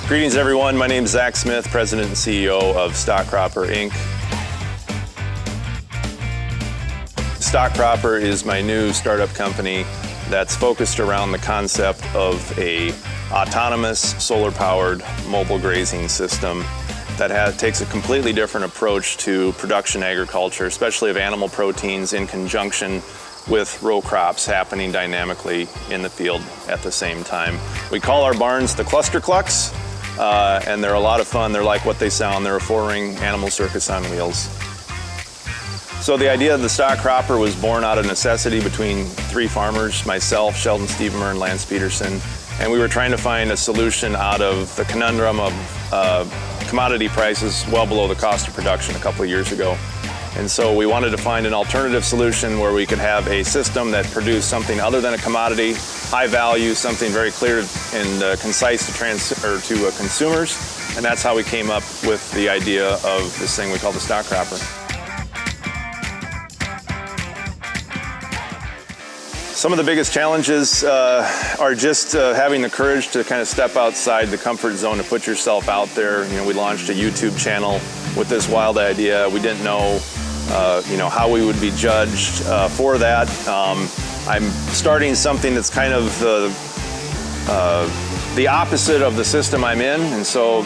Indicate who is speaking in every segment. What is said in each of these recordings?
Speaker 1: Greetings everyone, my name is Zack Smith, President and CEO of Stockcropper Inc. Stockcropper is my new startup company that's focused around the concept of a autonomous solar-powered mobile grazing system that takes a completely different approach to production agriculture, especially of animal proteins in conjunction with row crops happening dynamically in the field at the same time. We call our barns the cluster clucks. And they're a lot of fun. They're like what they sound. They're a four-ring animal circus on wheels. So the idea of the Stockcropper was born out of necessity between three farmers, myself, Sheldon Stevenmer, and Lance Peterson. And we were trying to find a solution out of the conundrum of commodity prices well below the cost of production a couple of years ago. And so we wanted to find an alternative solution where we could have a system that produced something other than a commodity, high value, something very clear and concise to consumers. And that's how we came up with the idea of this thing we call the Stockcropper. Some of the biggest challenges are just having the courage to kind of step outside the comfort zone, to put yourself out there. You know, we launched a YouTube channel with this wild idea. We didn't know how we would be judged for that. I'm starting something that's kind of the opposite of the system I'm in, and so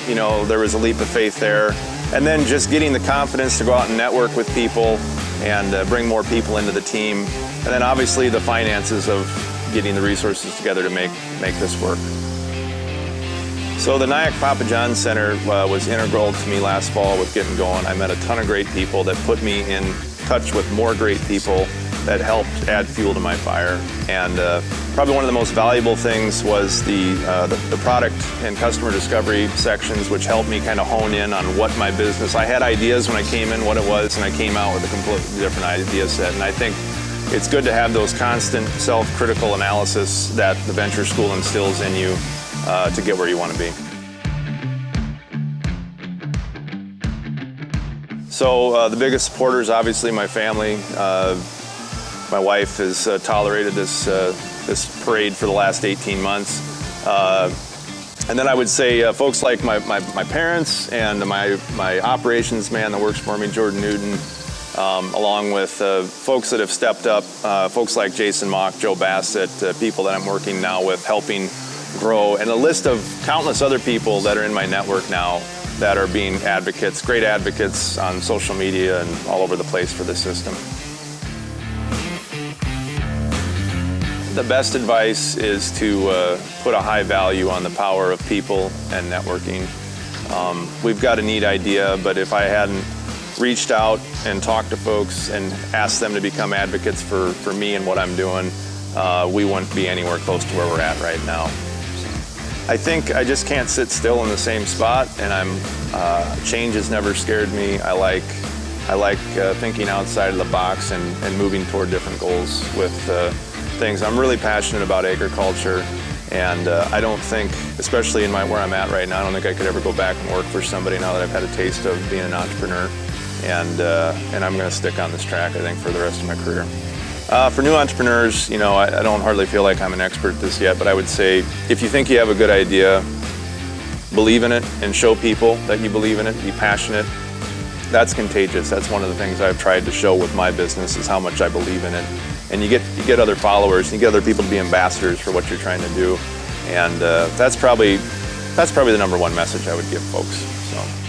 Speaker 1: there was a leap of faith there. And then just getting the confidence to go out and network with people and bring more people into the team. And then obviously the finances of getting the resources together to make this work. So the Nyack Papa John's Center was integral to me last fall with getting going. I met a ton of great people that put me in touch with more great people that helped add fuel to my fire. And probably one of the most valuable things was the product and customer discovery sections, which helped me kind of hone in on what my business. I had ideas when I came in, what it was, and I came out with a completely different idea set. And I think it's good to have those constant self-critical analysis that the venture school instills in you to get where you want to be. So the biggest supporter is obviously my family. My wife has tolerated this parade for the last 18 months. And then I would say folks like my parents and my operations man that works for me, Jordan Newton, along with folks that have stepped up, folks like Jason Mock, Joe Bassett, people that I'm working now with helping grow, and a list of countless other people that are in my network now that are being advocates, great advocates on social media and all over the place for this system. The best advice is to put a high value on the power of people and networking. We've got a neat idea, but if I hadn't reached out and talked to folks and asked them to become advocates for me and what I'm doing, we wouldn't be anywhere close to where we're at right now. I think I just can't sit still in the same spot, and change has never scared me. I like thinking outside of the box and moving toward different goals with things. I'm really passionate about agriculture, and I don't think, especially in where I'm at right now, I don't think I could ever go back and work for somebody now that I've had a taste of being an entrepreneur. And I'm going to stick on this track, I think, for the rest of my career. For new entrepreneurs, I don't hardly feel like I'm an expert at this yet, but I would say if you think you have a good idea, believe in it and show people that you believe in it, be passionate. That's contagious. That's one of the things I've tried to show with my business, is how much I believe in it. And you get other followers, and you get other people to be ambassadors for what you're trying to do. And that's probably the number one message I would give folks. So.